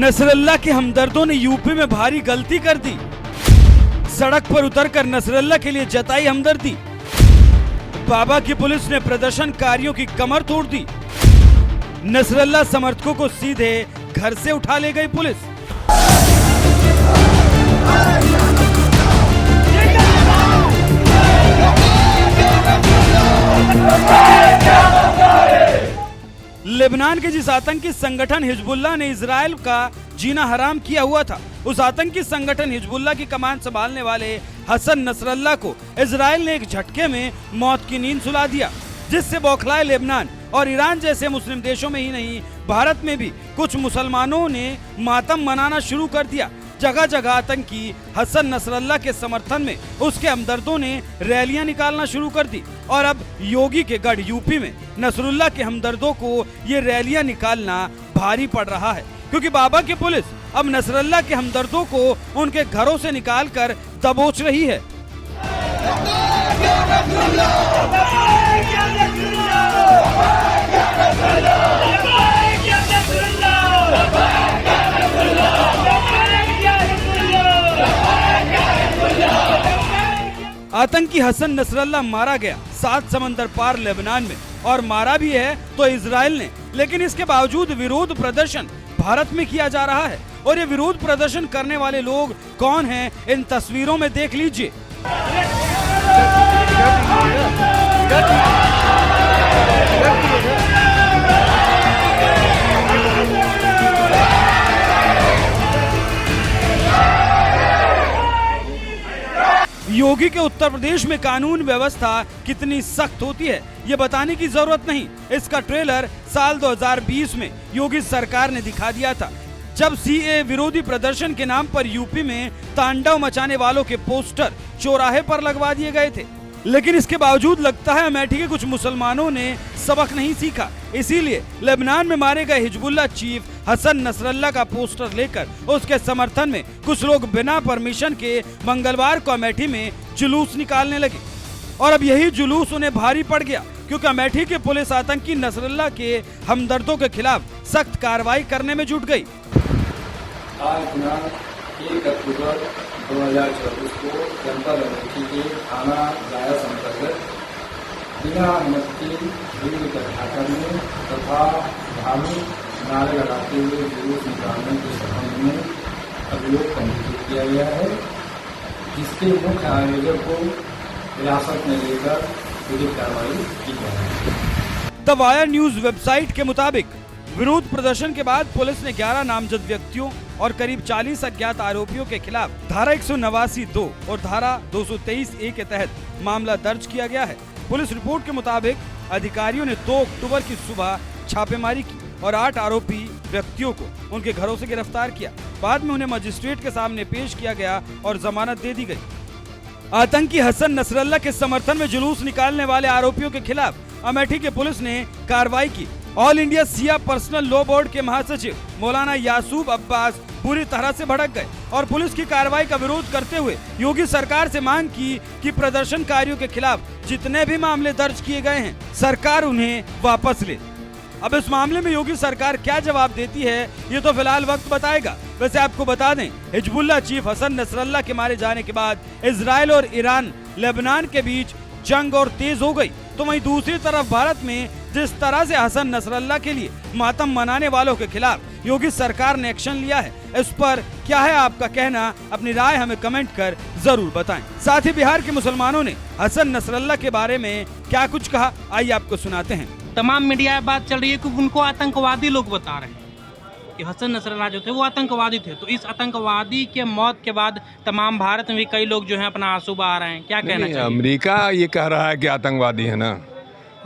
नसरल्ला के हमदर्दों ने यूपी में भारी गलती कर दी। सड़क पर उतरकर नसरल्ला के लिए जताई हमदर्दी। बाबा की पुलिस ने प्रदर्शनकारियों की कमर तोड़ दी। नसरल्ला समर्थकों को सीधे घर से उठा ले गई पुलिस। लेबनान के जिस आतंकी संगठन हिजबुल्लाह ने इजराइल का जीना हराम किया हुआ था, उस आतंकी संगठन हिजबुल्लाह की कमान संभालने वाले हसन नसरल्ला को इजराइल ने एक झटके में मौत की नींद सुला दिया, जिससे बौखलाए लेबनान और ईरान जैसे मुस्लिम देशों में ही नहीं, भारत में भी कुछ मुसलमानों ने मातम मनाना शुरू कर दिया। जगह जगह आतंकी हसन नसरल्ला के समर्थन में उसके हमदर्दों ने रैलियां निकालना शुरू कर दी और अब योगी के गढ़ यूपी में नसरुल्लाह के हमदर्दों को ये रैलियां निकालना भारी पड़ रहा है, क्योंकि बाबा की पुलिस अब नसरुल्लाह के हमदर्दों को उनके घरों से निकालकर दबोच रही है। आतंकी हसन नसरल्ला मारा गया 7 समंदर पार लेबनान में, और मारा भी है तो इजराइल ने, लेकिन इसके बावजूद विरोध प्रदर्शन भारत में किया जा रहा है। और ये विरोध प्रदर्शन करने वाले लोग कौन हैं, इन तस्वीरों में देख लीजिए। योगी के उत्तर प्रदेश में कानून व्यवस्था कितनी सख्त होती है, ये बताने की जरूरत नहीं। इसका ट्रेलर साल 2020 में योगी सरकार ने दिखा दिया था, जब सीए विरोधी प्रदर्शन के नाम पर यूपी में तांडव मचाने वालों के पोस्टर चौराहे पर लगवा दिए गए थे। लेकिन इसके बावजूद लगता है अमेठी के कुछ मुसलमानों ने सबक नहीं सीखा, इसीलिए लेबनान में मारे गए हिजबुल्लाह चीफ हसन नसरल्ला का पोस्टर लेकर उसके समर्थन में कुछ लोग बिना परमिशन के मंगलवार को अमेठी में जुलूस निकालने लगे। और अब यही जुलूस उन्हें भारी पड़ गया, क्योंकि अमेठी की पुलिस आतंकी नसरल्ला के हमदर्दों के खिलाफ सख्त कार्रवाई करने में जुट गई। आज 1 अक्टूबर 2024 को जनपद अमेठी के थाना रायस अंतर्गत बिना अनुमति भीड़ इकट्ठा करने तथा धार्मिक नारे लगाते हुए जुलूस निकालने के संबंध में अभियोग पंजीकृत किया गया है, जिसके मुख्य आयोजक को हिरासत में लेकर विधिक कार्रवाई की जाएगी। द वायर न्यूज वेबसाइट के मुताबिक विरोध प्रदर्शन के बाद पुलिस ने 11 नामजद व्यक्तियों और करीब 40 अज्ञात आरोपियों के खिलाफ धारा 189(2) और धारा 223(a) के तहत मामला दर्ज किया गया है। पुलिस रिपोर्ट के मुताबिक अधिकारियों ने 2 अक्टूबर की सुबह छापेमारी की और 8 आरोपी व्यक्तियों को उनके घरों से गिरफ्तार किया। बाद में उन्हें मजिस्ट्रेट के सामने पेश किया गया और जमानत दे दी गई। आतंकी हसन नसरल्ला के समर्थन में जुलूस निकालने वाले आरोपियों के खिलाफ अमेठी की पुलिस ने कार्रवाई की। ऑल इंडिया शिया पर्सनल लॉ बोर्ड के महासचिव मौलाना यासूब अब्बास पूरी तरह से भड़क गए और पुलिस की कार्रवाई का विरोध करते हुए योगी सरकार से मांग की कि प्रदर्शनकारियों के खिलाफ जितने भी मामले दर्ज किए गए हैं, सरकार उन्हें वापस ले। अब इस मामले में योगी सरकार क्या जवाब देती है, ये तो फिलहाल वक्त बताएगा। वैसे आपको बता दें, हिजबुल्लाह चीफ हसन नसरल्ला के मारे जाने के बाद इजराइल और ईरान लेबनान के बीच जंग और तेज हो गई, तो वहीं दूसरी तरफ भारत में जिस तरह से हसन नसरल्ला के लिए मातम मनाने वालों के खिलाफ योगी सरकार ने एक्शन लिया है, इस पर क्या है आपका कहना? अपनी राय हमें कमेंट कर जरूर बताएं। साथ ही बिहार के मुसलमानों ने हसन नसरल्ला के बारे में क्या कुछ कहा, आइए आपको सुनाते हैं। तमाम मीडिया में बात चल रही है कि उनको आतंकवादी लोग बता रहे हैं कि हसन नसरल्ला जो थे वो आतंकवादी थे। तो इस आतंकवादी के मौत के बाद तमाम भारत में भी कई लोग जो है अपना आंसू बहा रहे हैं, क्या कहना चाहिए? अमेरिका ये कह रहा है कि आतंकवादी है ना,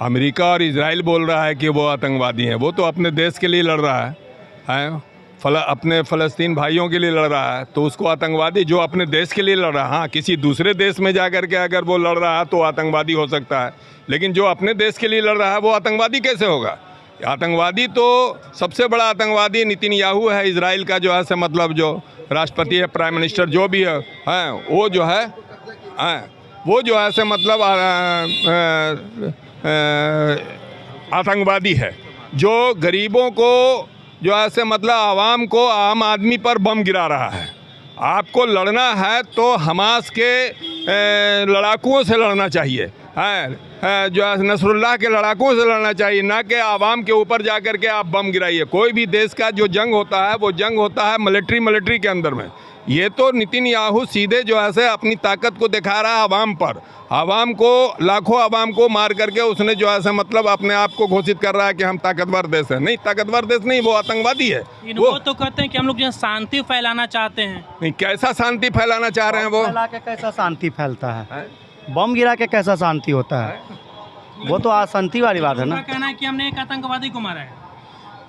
अमेरिका और इजराइल बोल रहा है कि वो आतंकवादी है। वो तो अपने देश के लिए लड़ रहा है अपने फ़लस्तीन भाइयों के लिए लड़ रहा है, तो उसको आतंकवादी जो अपने देश के लिए लड़ रहा है। हाँ, किसी दूसरे देश में जा कर के अगर वो लड़ रहा है तो आतंकवादी हो सकता है, लेकिन जो अपने देश के लिए लड़ रहा है वो आतंकवादी कैसे होगा? आतंकवादी तो सबसे बड़ा आतंकवादी नेतन्याहू है, इजराइल का जो है से मतलब जो राष्ट्रपति है, प्राइम मिनिस्टर जो भी है वो जो है से मतलब आतंकवादी है। जो गरीबों को जो ऐसे मतलब आवाम को, आम आदमी पर बम गिरा रहा है। आपको लड़ना है तो हमास के लड़ाकुओं से लड़ना चाहिए, है जो है नसरुल्लाह के लड़ाकुओं से लड़ना चाहिए, ना कि आवाम के ऊपर जा कर के आप बम गिराइए। कोई भी देश का जो जंग होता है वो जंग होता है मिलिट्री के अंदर में। ये तो नेतन्याहू सीधे जो है अपनी ताकत को दिखा रहा है आवाम पर, आवाम को, लाखों आवाम को मार करके उसने जो है मतलब अपने आप को घोषित कर रहा है कि हम ताकतवर देश हैं। नहीं, ताकतवर देश नहीं, वो आतंकवादी है। वो तो कहते हैं कि हम लोग जो है शांति फैलाना चाहते हैं। नहीं, कैसा शांति फैलाना चाह रहे हैं वो? फैला के कैसा शांति फैलता है? बम गिरा के कैसा शांति होता है? वो तो अशांति वाली बात है ना। कहना है कि हमने एक आतंकवादी को मारा है।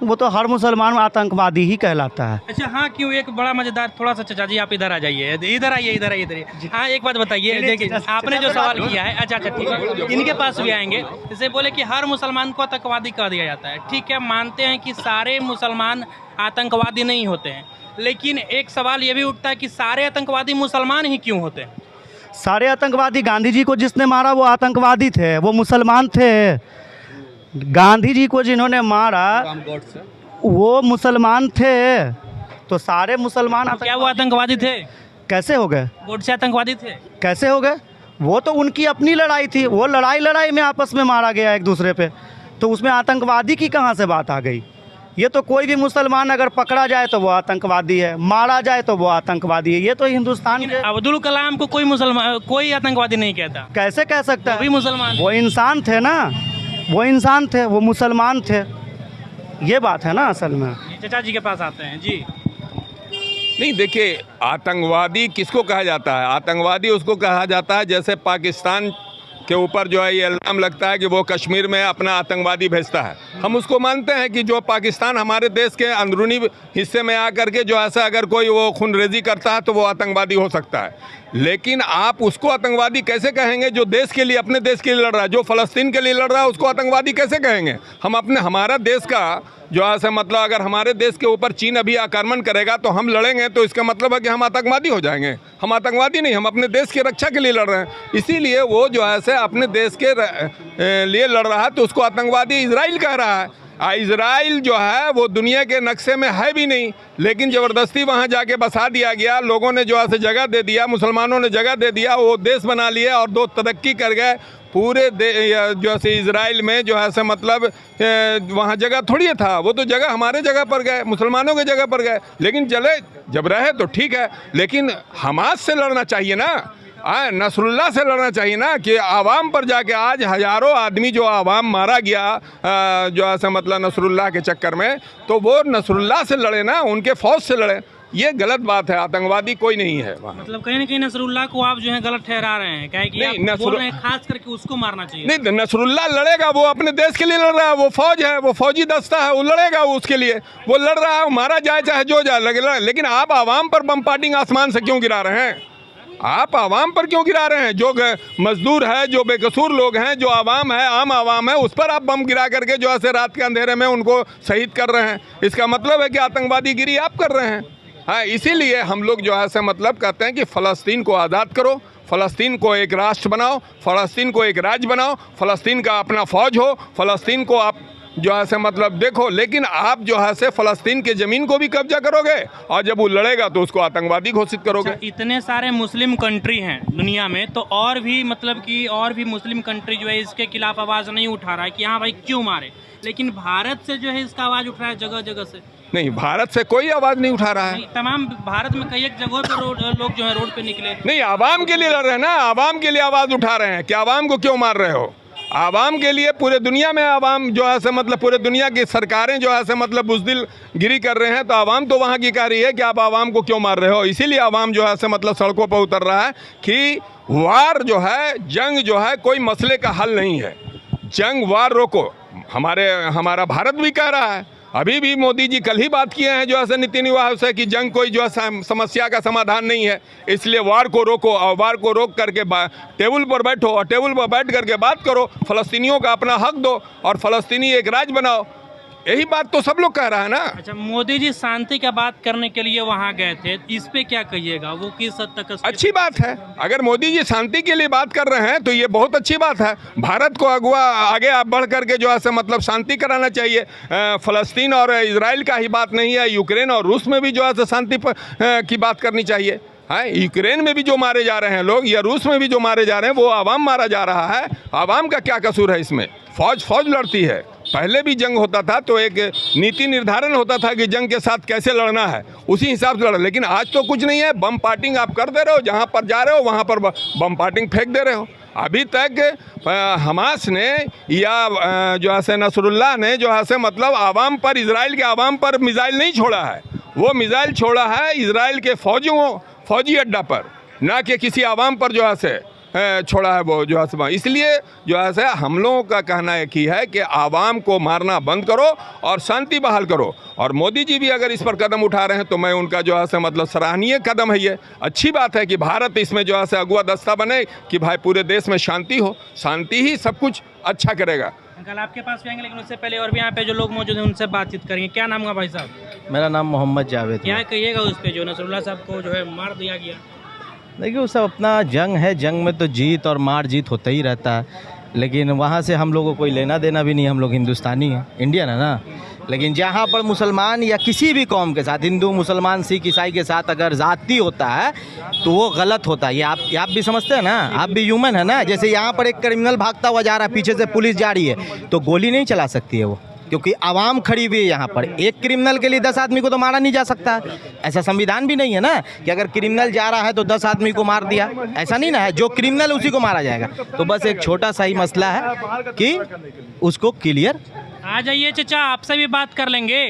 वो तो हर मुसलमान आतंकवादी ही कहलाता है। अच्छा, हाँ, क्यों? एक बड़ा मजेदार, थोड़ा सा चाचा जी आप इधर आ जाइए, इधर आइए। हाँ, एक बात बताइए, देखिए आपने जो सवाल किया है, अच्छा ठीक है, इनके पास भी आएंगे। जैसे बोले कि हर मुसलमान को आतंकवादी कह दिया जाता है, ठीक है, मानते हैं कि सारे मुसलमान आतंकवादी नहीं होते हैं, लेकिन एक सवाल ये भी उठता है कि सारे आतंकवादी मुसलमान ही क्यों होते हैं? सारे आतंकवादी, गांधी जी को जिसने मारा वो आतंकवादी थे, वो मुसलमान थे। गांधी जी को जिन्होंने मारा वो मुसलमान थे, तो सारे मुसलमान क्या वो आतंकवादी थे? कैसे हो गए? गोडसे आतंकवादी थे? कैसे हो गए? वो तो उनकी अपनी लड़ाई थी, वो लड़ाई में आपस में मारा गया एक दूसरे पे, तो उसमें आतंकवादी की कहाँ से बात आ गई? ये तो कोई भी मुसलमान अगर पकड़ा जाए तो वो आतंकवादी है, मारा जाए तो वो आतंकवादी है। ये तो हिंदुस्तान के, अब्दुल कलाम को कोई आतंकवादी नहीं कहता। कैसे कह सकता है? वो भी मुसलमान, वो इंसान थे ना, वो इंसान थे, वो मुसलमान थे। ये बात है ना असल में। चाचा जी के पास आते हैं जी। नहीं, देखिए, आतंकवादी किसको कहा जाता है? आतंकवादी उसको कहा जाता है जैसे पाकिस्तान के ऊपर जो है ये इल्ज़ाम लगता है कि वो कश्मीर में अपना आतंकवादी भेजता है। हम उसको मानते हैं कि जो पाकिस्तान हमारे देश के अंदरूनी हिस्से में आकर के जो ऐसा अगर कोई वो खूनरेज़ी करता है तो वो आतंकवादी हो सकता है, लेकिन आप उसको आतंकवादी कैसे कहेंगे जो देश के लिए, अपने देश के लिए लड़ रहा है, जो फ़लस्तीन के लिए लड़ रहा है, उसको आतंकवादी कैसे कहेंगे? हमारा देश का जो ऐसा मतलब अगर हमारे देश के ऊपर चीन अभी आक्रमण करेगा तो हम लड़ेंगे, तो इसका मतलब है कि हम आतंकवादी हो जाएंगे। हम आतंकवादी नहीं, हम अपने देश की रक्षा के लिए लड़ रहे हैं। इसीलिए वो जो है अपने देश के लिए लड़ रहा है तो उसको आतंकवादी इजराइल कह रहा है। इजराइल जो है वो दुनिया के नक्शे में है भी नहीं, लेकिन ज़बरदस्ती वहाँ जाके बसा दिया गया, लोगों ने जो है जगह दे दिया, मुसलमानों ने जगह दे दिया, वो देश बना लिया और दो तरक्की कर गए। पूरे जो है इजराइल में जो है मतलब वहाँ जगह थोड़ी था, वो तो जगह हमारे जगह पर गए, मुसलमानों के जगह पर गए, लेकिन चले जब रहे तो ठीक है, लेकिन हमास से लड़ना चाहिए ना, नसरुल्लाह से लड़ना चाहिए ना, कि आवाम पर जाके आज हज़ारों आदमी जो आवाम मारा गया जो ऐसा मतलब नसरुल्लाह के चक्कर में, तो वो नसरुल्लाह से लड़े ना, उनके फ़ौज से लड़े। ये गलत बात है, आतंकवादी कोई नहीं है वहाँ। मतलब कहीं ना कहीं नसरुल्लाह को आप जो है गलत ठहरा रहे हैं, क्या है कि आप बोल रहे हैं खास करके उसको मारना चाहिए? नहीं, नसरुल्लाह लड़ेगा, वो अपने देश के लिए लड़ रहा है, वो फौज है, वो फौजी दस्ता है, वो लड़ेगा, वो उसके लिए वो लड़ रहा है, मारा जाए चाहे जो जाए, लेकिन आप आवाम पर बम पार्टिंग आसमान से क्यों गिरा रहे हैं? आप आवाम पर क्यों गिरा रहे हैं? जो मजदूर है, जो बेकसूर लोग हैं, जो आवाम है, आम आवाम है, उस पर आप बम गिरा करके जो ऐसे रात के अंधेरे में उनको शहीद कर रहे हैं। इसका मतलब है कि आतंकवादी गिरी आप कर रहे हैं। हाँ, इसीलिए हम लोग जो है मतलब कहते हैं कि फ़लस्तीन को आज़ाद करो, फ़लस्तीन को एक राष्ट्र बनाओ, फ़लस्तीन को एक राज्य बनाओ, फ़लस्तीन का अपना फ़ौज हो, फ़लस्तीन को आप जो है मतलब देखो, लेकिन आप जो है से फ़लस्तीन के ज़मीन को भी कब्जा करोगे और जब वो लड़ेगा तो उसको आतंकवादी घोषित करोगे। अच्छा, इतने सारे मुस्लिम कंट्री हैं दुनिया में, तो और भी मतलब कि और भी मुस्लिम कंट्री जो है इसके खिलाफ आवाज़ नहीं उठा रहा है कि हाँ भाई क्यों मारे, लेकिन भारत से जो है इसका आवाज़ उठ रहा है जगह जगह से। नहीं, भारत से कोई आवाज़ नहीं उठा रहा है। तमाम भारत में कई एक जगहों पर लोग जो है रोड पे निकले। नहीं, आवाम के लिए लड़ रहे हैं ना, आवाम के लिए आवाज़ उठा रहे हैं कि आवाम को क्यों मार रहे हो? आवाम के लिए पूरे दुनिया में आवाम जो है मतलब पूरे दुनिया की सरकारें जो है मतलब बुज़दिल गिरी कर रहे हैं, तो आवाम तो वहाँ की कह रही है कि आप आवाम को क्यों मार रहे हो। इसीलिए आवाम जो है मतलब सड़कों पर उतर रहा है कि वार जो है, जंग जो है कोई मसले का हल नहीं है, जंग वार रोको। हमारा भारत भी कह रहा है, अभी भी मोदी जी कल ही बात किए हैं जो ऐसे नीतिनिवाह से कि जंग कोई जो है समस्या का समाधान नहीं है, इसलिए वार को रोको और वार को रोक करके टेबल पर बैठो और टेबल पर बैठ करके बात करो, फ़लस्तीनियों का अपना हक दो और फ़लस्तीनी एक राज्य बनाओ। यही बात तो सब लोग कह रहा है ना। अच्छा, मोदी जी शांति की बात करने के लिए वहाँ गए थे, इस पे क्या कहिएगा? वो किस हद तक अच्छी बात है। अगर मोदी जी शांति के लिए बात कर रहे हैं तो ये बहुत अच्छी बात है। भारत को आगे आप बढ़ करके जो है मतलब शांति कराना चाहिए। फ़लस्तीन और इजराइल का ही बात नहीं है, यूक्रेन और रूस में भी जो है शांति की बात करनी चाहिए। हाँ, यूक्रेन में भी जो मारे जा रहे हैं लोग या रूस में भी जो मारे जा रहे हैं वो आवाम मारा जा रहा है। आवाम का क्या कसूर है इसमें? फौज लड़ती है। पहले भी जंग होता था तो एक नीति निर्धारण होता था कि जंग के साथ कैसे लड़ना है, उसी हिसाब से लड़ा। लेकिन आज तो कुछ नहीं है, बम पार्टिंग आप कर दे रहे हो, जहाँ पर जा रहे हो वहाँ पर बम पार्टिंग फेंक दे रहे हो। अभी तक हमास ने या जो है नसरुल्लाह ने जो है मतलब आवाम पर, इजराइल के आवाम पर मिसाइल नहीं छोड़ा है। वो मिसाइल छोड़ा है इजराइल के फौजी अड्डा पर, ना कि किसी आवाम पर जो है छोड़ा है वो जो है। इसलिए जो है हम लोगों का कहना एक ही है कि आवाम को मारना बंद करो और शांति बहाल करो। और मोदी जी भी अगर इस पर कदम उठा रहे हैं तो मैं उनका जो है मतलब सराहनीय कदम है। ये अच्छी बात है कि भारत इसमें जो है अगुआ दस्ता बने कि भाई पूरे देश में शांति हो। शांति ही सब कुछ अच्छा करेगा। कल आपके पास भी आएंगे, लेकिन उससे पहले और भी यहाँ पे जो लोग मौजूद हैं उनसे बातचीत करेंगे। क्या नाम है भाई साहब? मेरा नाम मोहम्मद जावेद है। क्या कहिएगा उस पर जो नसरुल्लाह साहब को जो है मार दिया गया? देखिए वो सब अपना जंग है, जंग में तो जीत और मार जीत होता ही रहता है, लेकिन वहाँ से हम लोगों को कोई लेना देना भी नहीं। हम लोग हिंदुस्तानी हैं, इंडियन है ना। लेकिन जहाँ पर मुसलमान या किसी भी कौम के साथ, हिंदू मुसलमान सिख ईसाई के साथ अगर ज़ाती होता है तो वो गलत होता है। ये आप भी समझते हैं ना, आप भी ह्यूमन है ना। जैसे यहाँ पर एक क्रिमिनल भागता हुआ जा रहा है, पीछे से पुलिस जा रही है, तो गोली नहीं चला सकती है वो, क्योंकि आवाम खड़ी हुई है यहाँ पर। एक क्रिमिनल के लिए 10 आदमी को तो मारा नहीं जा सकता। ऐसा संविधान भी नहीं है ना कि अगर क्रिमिनल जा रहा है तो 10 आदमी को मार दिया, ऐसा नहीं ना है। जो क्रिमिनल उसी को मारा जाएगा। तो बस एक छोटा सा ही मसला है कि उसको क्लियर। आ जाइए चाचा, आपसे भी बात कर लेंगे।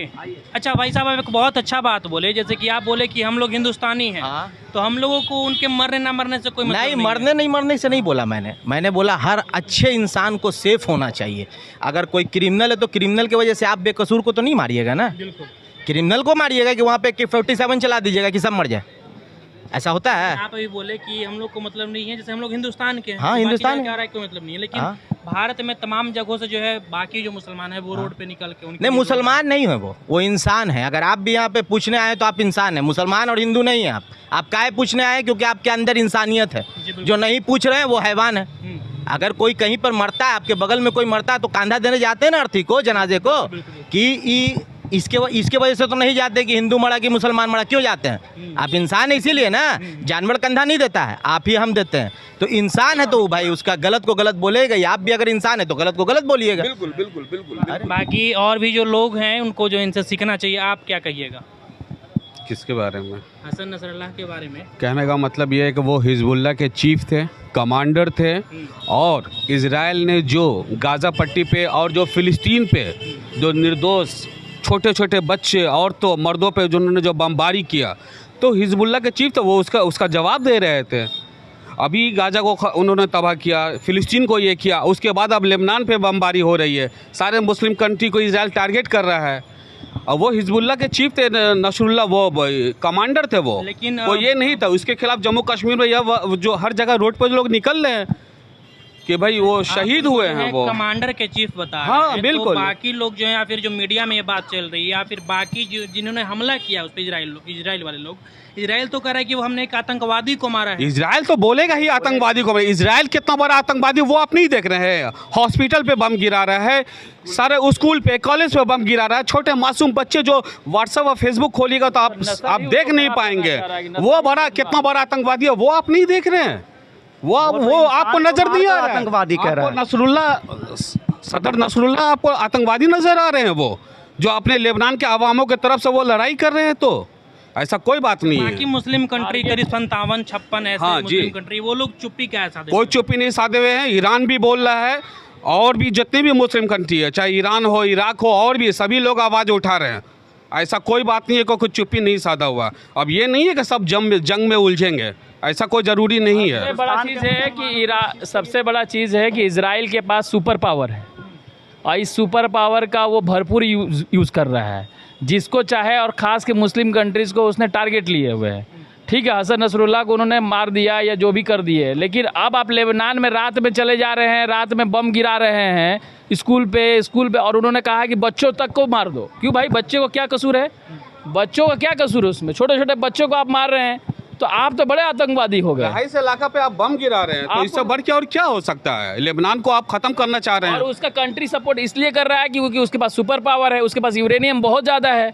अच्छा भाई साहब, आप एक बहुत अच्छा बात बोले, जैसे कि आप बोले कि हम लोग हिंदुस्तानी हैं। हाँ। तो हम लोगों को उनके मरने ना मरने से कोई मतलब नहीं मरने से नहीं बोला मैंने बोला हर अच्छे इंसान को सेफ होना चाहिए। अगर कोई क्रिमिनल है तो क्रिमिनल की वजह से आप बेकसूर को तो नहीं मारिएगा ना। बिल्कुल। क्रिमिनल को मारिएगा कि वहाँ पे AK-47 चला दीजिएगा कि सब मर जाए, ऐसा होता है? आप अभी बोले कि हम लोग को मतलब नहीं है, जैसे हम लोग हिंदुस्तान के हैं। हाँ, हिंदुस्तान क्या रहा है, कोई मतलब नहीं है। लेकिन हाँ। भारत में तमाम जगहों से जो है बाकी जो मुसलमान है वो रोड पे निकल के नहीं, मुसलमान नहीं है वो इंसान है। अगर आप भी यहाँ पे पूछने आए तो आप इंसान है, मुसलमान और हिंदू नहीं है। आप काहे पूछने आए? क्योंकि आपके अंदर इंसानियत है। जो नहीं पूछ रहे हैं वो हैवान है। अगर कोई कहीं पर मरता है, आपके बगल में कोई मरता है तो कंधा देने जाते हैं ना अर्थी को, जनाजे को, कि इसके वजह से तो नहीं जाते कि हिंदू मरा कि मुसलमान मरा। क्यों जाते हैं? आप इंसान है इसीलिए ना। जानवर कंधा नहीं देता है, आप ही हम देते हैं। तो इंसान है तो भाई उसका गलत को गलत बोलेगा। या आप भी अगर इंसान है तो गलत को गलत बोलिएगा। बिल्कुल। बाकी और भी जो लोग हैं उनको जो इनसे सीखना चाहिए, आप क्या कहिएगा? किसके बारे में? हसन नसरुल्लाह के बारे में। कहने का मतलब ये है कि वो हिजबुल्लाह के चीफ थे, कमांडर थे, और इजराइल ने जो गाज़ा पट्टी पे और जो फ़िलिस्तीन पे जो निर्दोष छोटे छोटे बच्चे, औरतों, मर्दों पे जिन्होंने जो बमबारी किया, तो हिजबुल्लाह के चीफ तो वो उसका जवाब दे रहे थे। अभी गाज़ा को उन्होंने तबाह किया, फ़िलिस्तीन को ये किया, उसके बाद अब लेबनान पे बमबारी हो रही है। सारे मुस्लिम कंट्री को इजराइल टारगेट कर रहा है। और वो हिजबुल्लाह के चीफ थे नसरुल्लाह, वो कमांडर थे वो। लेकिन वो ये नहीं था। उसके खिलाफ जम्मू कश्मीर में यह जो हर जगह रोड पर लोग निकल रहे हैं कि भाई वो शहीद हुए हैं। वो कमांडर के चीफ बता रहे हाँ, हैं। बिल्कुल। तो बाकी लोग जो है, या फिर जो मीडिया में ये बात चल रही है, या फिर बाकी जिन्होंने हमला किया उस पर इजराइल वाले लोग, इजराइल तो कह रहा है कि वो हमने एक आतंकवादी को मारा है। इजराइल तो बोलेगा ही आतंकवादी को। इजराइल कितना बड़ा आतंकवादी वो आप नहीं देख रहे हैं। हॉस्पिटल पे बम गिरा रहा है, सारे स्कूल पे, कॉलेज पे बम गिरा रहा है। छोटे मासूम बच्चे जो व्हाट्सएप और फेसबुक खोलिएगा तो आप देख नहीं पाएंगे। वो कितना बड़ा आतंकवादी है वो आप नहीं देख रहे हैं। वो आपको नजर नहीं आ रहा है। आतंकवादी कह रहा है सदर नसरुल्लाह आपको आतंकवादी नजर आ रहे हैं, वो जो अपने लेबनान के अवामों की तरफ से वो लड़ाई कर रहे हैं। तो ऐसा कोई बात नहीं है। बाकी मुस्लिम कंट्री करीब 57-56 ऐसे हाँ, मुस्लिम कंट्री, वो लोग चुप्पी क्या साधे? कोई चुप्पी नहीं साधे हुए हैं। ईरान भी बोल रहा है, और भी जितने भी मुस्लिम कंट्री है, चाहे ईरान हो, इराक हो, और भी सभी लोग आवाज़ उठा रहे हैं। ऐसा कोई बात नहीं है कि कुछ चुप्पी नहीं साधा हुआ। अब ये नहीं है कि सब जंग में उलझेंगे, ऐसा कोई ज़रूरी नहीं है। सबसे बड़ा चीज़ है कि सबसे बड़ा चीज़ है कि इजराइल के पास सुपर पावर है, और इस सुपर पावर का वो भरपूर यूज़ कर रहा है, जिसको चाहे, और ख़ास के मुस्लिम कंट्रीज़ को उसने टारगेट लिए हुए है। ठीक ठीक है, हसन नसरुल्लाह को उन्होंने मार दिया या जो भी कर दिए, लेकिन अब आप लेबनान में रात में चले जा रहे हैं, रात में बम गिरा रहे हैं स्कूल पे, और उन्होंने कहा कि बच्चों तक को मार दो। क्यों भाई, बच्चे को क्या कसूर है? बच्चों का क्या कसूर है उसमें? छोटे छोटे बच्चों को आप मार रहे हैं, तो आप तो बड़े आतंकवादी हो गए। 2.5 इलाका पे आप बम गिरा रहे हैं, तो इससे बढ़ के और क्या हो सकता है? लेबनान को आप खत्म करना चाह रहे हैं। और उसका कंट्री सपोर्ट इसलिए कर रहा है क्योंकि उसके पास सुपर पावर है, उसके पास यूरेनियम बहुत ज़्यादा है।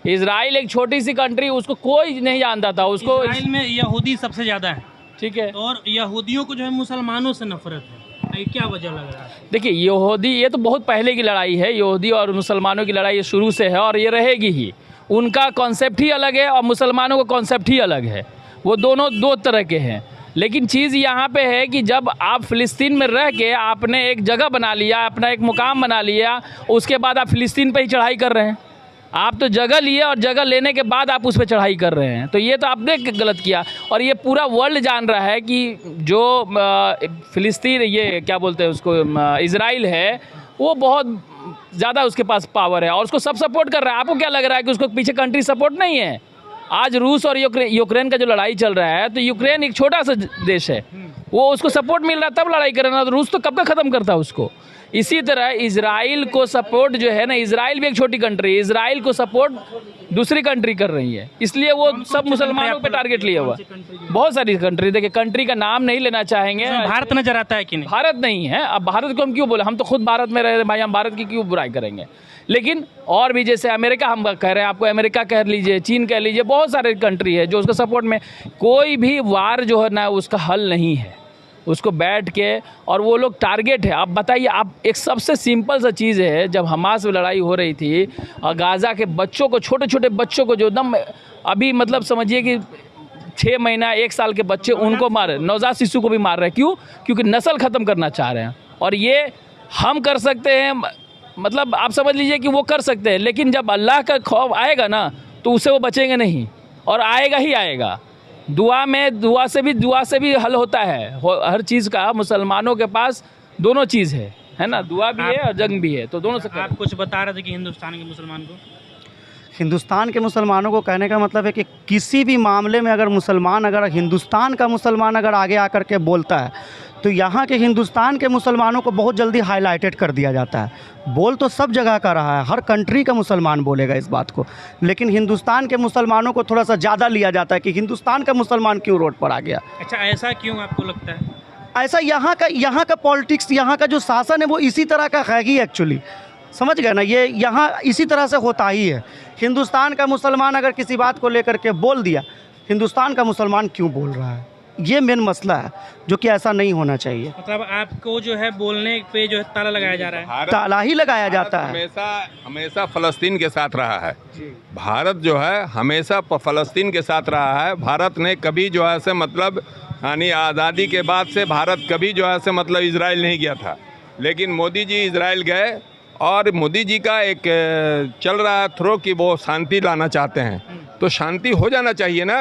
इजराइल एक छोटी सी कंट्री, उसको कोई नहीं जानता था उसको। इजराइल में यहूदी सबसे ज़्यादा है, ठीक है, और यहूदियों को जो है मुसलमानों से नफरत है, क्या वजह लग रहा है? देखिए यहूदी, ये तो बहुत पहले की लड़ाई है, यहूदी और मुसलमानों की लड़ाई ये शुरू से है और ये रहेगी ही। उनका कॉन्सेप्ट ही अलग है और मुसलमानों का कॉन्सेप्ट ही अलग है, वो दोनों दो तरह के हैं। लेकिन चीज़ यहाँ पे है कि जब आप फ़िलिस्तीन में रह के आपने एक जगह बना लिया, अपना एक मुकाम बना लिया, उसके बाद आप फ़िलिस्तीन पे ही चढ़ाई कर रहे हैं। आप तो जगह लिए और जगह लेने के बाद आप उस पर चढ़ाई कर रहे हैं, तो ये तो आपने गलत किया। और ये पूरा वर्ल्ड जान रहा है कि जो फ़िलिस्तीन, ये क्या बोलते हैं उसको, इजराइल है, वो बहुत ज़्यादा उसके पास पावर है और उसको सब सपोर्ट कर रहा है। आपको क्या लग रहा है कि उसको पीछे कंट्री सपोर्ट नहीं है? आज रूस और यूक्रेन का जो लड़ाई चल रहा है, तो यूक्रेन एक छोटा सा देश है, वो उसको सपोर्ट मिल रहा है तब लड़ाई कर रहा है, तो रूस तो कब तक ख़त्म करता है उसको। इसी तरह इजराइल को सपोर्ट जो है ना, इजराइल भी एक छोटी कंट्री है, इजराइल को सपोर्ट दूसरी कंट्री कर रही है, इसलिए वो सब मुसलमानों पे टारगेट लिया हुआ। बहुत सारी कंट्री, देखिए कंट्री का नाम नहीं लेना चाहेंगे। भारत नजर आता है कि नहीं? भारत नहीं है। अब भारत को हम क्यों बोले, हम तो खुद भारत में रहे भाई, हम भारत की क्यों बुराई करेंगे। लेकिन और भी, जैसे अमेरिका हम कह रहे हैं, आपको अमेरिका कह लीजिए, चीन कह लीजिए, बहुत सारे कंट्री है जो उसका सपोर्ट में। कोई भी वार जो है ना उसका हल नहीं है, उसको बैठ के, और वो लोग टारगेट है। आप बताइए, आप एक सबसे सिंपल सा चीज़ है, जब हमास में लड़ाई हो रही थी और गाज़ा के बच्चों को, छोटे छोटे बच्चों को जो एकदम अभी मतलब समझिए कि 6 महीना 1 साल के बच्चे, उनको मार रहे, नवजात शिशु को भी मार रहे हैं। क्यों? क्योंकि नस्ल ख़त्म करना चाह रहे हैं। और ये हम कर सकते हैं, मतलब आप समझ लीजिए कि वो कर सकते हैं, लेकिन जब अल्लाह का खौफ आएगा ना तो उससे वो बचेंगे नहीं, और आएगा ही आएगा। दुआ से भी हल होता है हर चीज़ का। मुसलमानों के पास दोनों चीज़ है ना, दुआ भी है और जंग भी है, तो दोनों से। आप कुछ बता रहे थे कि हिंदुस्तान के मुसलमान को, हिंदुस्तान के मुसलमानों को कहने का मतलब है कि किसी भी मामले में अगर हिंदुस्तान का मुसलमान अगर आगे आकर के बोलता है, तो यहाँ के हिंदुस्तान के मुसलमानों को बहुत जल्दी हाईलाइटेड कर दिया जाता है। बोल तो सब जगह का रहा है, हर कंट्री का मुसलमान बोलेगा इस बात को, लेकिन हिंदुस्तान के मुसलमानों को थोड़ा सा ज़्यादा लिया जाता है कि हिंदुस्तान का मुसलमान क्यों रोड पर आ गया। अच्छा, ऐसा क्यों आपको लगता है? ऐसा यहाँ का पॉलिटिक्स, यहाँ का जो शासन है वो इसी तरह का है ही एक्चुअली, समझ गए ना। ये यहाँ इसी तरह से होता ही है। हिंदुस्तान का मुसलमान अगर किसी बात को लेकर के बोल दिया, हिंदुस्तान का मुसलमान क्यों बोल रहा है, ये मेन मसला है, जो कि ऐसा नहीं होना चाहिए। मतलब आपको जो है बोलने पे जो है ताला लगाया जा रहा है? ताला ही लगाया जाता है। हमेशा फ़लस्तीन के साथ रहा है भारत, जो है हमेशा फ़लस्तीन के साथ रहा है। भारत ने कभी जो है से मतलब, यानी आज़ादी के बाद से भारत कभी जो है से मतलब इजराइल नहीं गया था, लेकिन मोदी जी इजराइल गए, और मोदी जी का एक चल रहा है थ्रो कि वो शांति लाना चाहते हैं, तो शांति हो जाना चाहिए ना,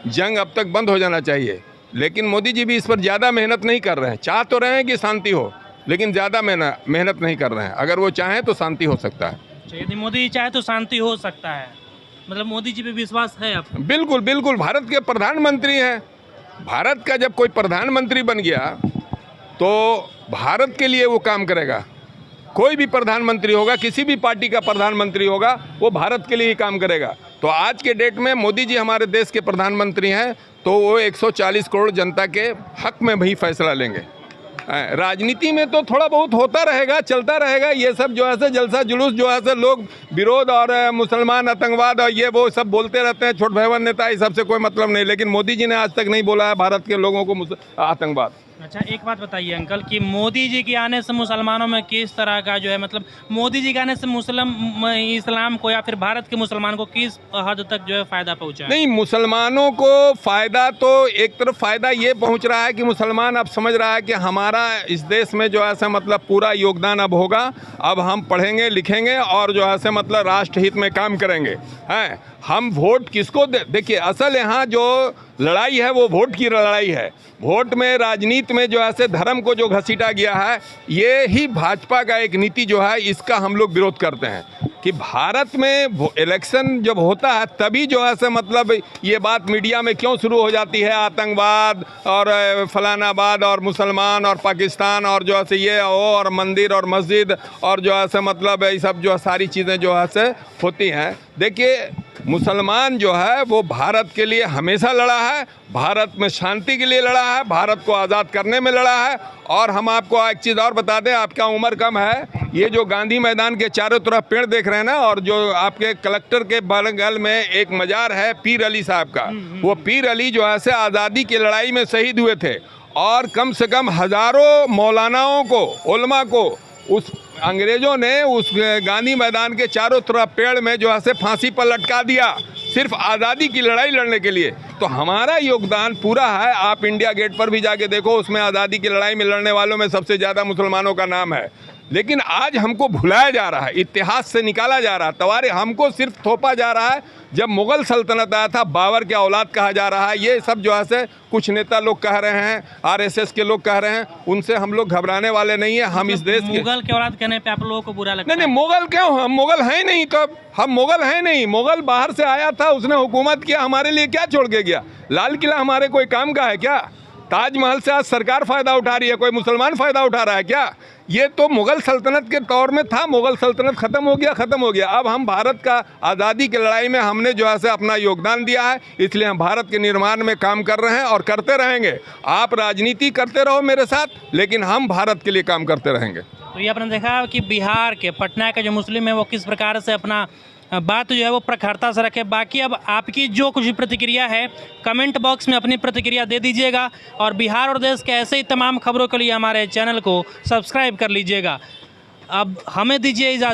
जंग अब तक बंद हो जाना चाहिए। लेकिन मोदी जी भी इस पर ज़्यादा मेहनत नहीं कर रहे हैं। चाह तो रहे हैं कि शांति हो, लेकिन ज़्यादा मेहनत नहीं कर रहे हैं। अगर वो चाहें तो शांति हो सकता है। यदि मोदी जी चाहे तो शांति हो सकता है, मतलब मोदी जी पे विश्वास है आपको? बिल्कुल बिल्कुल, भारत के प्रधानमंत्री हैं। भारत का जब कोई प्रधानमंत्री बन गया तो भारत के लिए वो काम करेगा। कोई भी प्रधानमंत्री होगा, किसी भी पार्टी का प्रधानमंत्री होगा, वो भारत के लिए ही काम करेगा। तो आज के डेट में मोदी जी हमारे देश के प्रधानमंत्री हैं, तो वो 140 करोड़ जनता के हक में भी फैसला लेंगे। राजनीति में तो थोड़ा बहुत होता रहेगा, चलता रहेगा, ये सब जो है जलसा जुलूस, जो है लोग विरोध और मुसलमान आतंकवाद और ये वो सब बोलते रहते हैं, छोट भैवन नेता, इस सबसे कोई मतलब नहीं। लेकिन मोदी जी ने आज तक नहीं बोला है भारत के लोगों को आतंकवाद। अच्छा, एक बात बताइए अंकल कि मोदी जी के आने से मुसलमानों में किस तरह का जो है, मतलब मोदी जी के आने से इस्लाम को या फिर भारत के मुसलमान को किस हद तक जो है फ़ायदा पहुंचा है? नहीं, मुसलमानों को फ़ायदा तो एक तरफ फ़ायदा ये पहुंच रहा है कि मुसलमान अब समझ रहा है कि हमारा इस देश में जो है मतलब पूरा योगदान अब होगा, अब हम पढ़ेंगे लिखेंगे और जो है मतलब राष्ट्रहित में काम करेंगे। हैं, हम वोट किसको देखिए, असल यहाँ जो लड़ाई है वो वोट की लड़ाई है। वोट में, राजनीति में जो है धर्म को जो घसीटा गया है, ये ही भाजपा का एक नीति जो है, इसका हम लोग विरोध करते हैं। कि भारत में इलेक्शन जब होता है तभी जो है से मतलब ये बात मीडिया में क्यों शुरू हो जाती है, आतंकवाद और फलानाबाद और मुसलमान और पाकिस्तान और जो है से ये और मंदिर और मस्जिद और जो है से मतलब ये सब जो सारी चीज़ें जो है से होती हैं। देखिए, मुसलमान जो है वो भारत के लिए हमेशा लड़ा है, भारत में शांति के लिए लड़ा है, भारत को आज़ाद करने में लड़ा है। और हम आपको एक चीज़ और बता दें, आपका उम्र कम है, ये जो गांधी मैदान के चारों तरफ पेड़ देख रहे हैं ना, और जो आपके कलेक्टर के बगल में एक मज़ार है पीर अली साहब का, वो पीर अली जो है से आज़ादी की लड़ाई में शहीद हुए थे। और कम से कम हज़ारों मौलानाओं को, उलमा को उस अंग्रेज़ों ने उस गांधी मैदान के चारों तरफ पेड़ में जो है से फांसी पर लटका दिया, सिर्फ आज़ादी की लड़ाई लड़ने के लिए। तो हमारा योगदान पूरा है। आप इंडिया गेट पर भी जाके देखो, उसमें आज़ादी की लड़ाई में लड़ने वालों में सबसे ज़्यादा मुसलमानों का नाम है। लेकिन आज हमको भुलाया जा रहा है, इतिहास से निकाला जा रहा है, तवारे हमको सिर्फ थोपा जा रहा है। जब मुग़ल सल्तनत आया था, बाबर के औलाद कहा जा रहा है, ये सब जो है से कुछ नेता लोग कह रहे हैं, आरएसएस के लोग कह रहे हैं, उनसे हम लोग घबराने वाले नहीं है। हम इस देश के मुगल के औलाद कहने पे आप लोगों को बुरा लगता है? नहीं, मुग़ल क्यों, हम मुग़ल हैं नहीं, तब हम मुग़ल हैं नहीं। मुग़ल बाहर से आया था, उसने हुकूमत किया, हमारे लिए क्या छोड़ के गया? लाल किला हमारे कोई काम का है क्या? ताजमहल से आज सरकार फ़ायदा उठा रही है, कोई मुसलमान फ़ायदा उठा रहा है क्या? ये तो मुग़ल सल्तनत के दौर में था, मुग़ल सल्तनत ख़त्म हो गया। अब हम भारत का आज़ादी की लड़ाई में हमने जो है से अपना योगदान दिया है, इसलिए हम भारत के निर्माण में काम कर रहे हैं और करते रहेंगे। आप राजनीति करते रहो मेरे साथ, लेकिन हम भारत के लिए काम करते रहेंगे। तो ये आपने देखा कि बिहार के पटना के जो मुस्लिम है वो किस प्रकार से अपना बात जो है वो प्रखरता से रखे। बाकी अब आपकी जो कुछ प्रतिक्रिया है कमेंट बॉक्स में अपनी प्रतिक्रिया दे दीजिएगा, और बिहार और देश के ऐसे ही तमाम खबरों के लिए हमारे चैनल को सब्सक्राइब कर लीजिएगा। अब हमें दीजिए इजाज़त।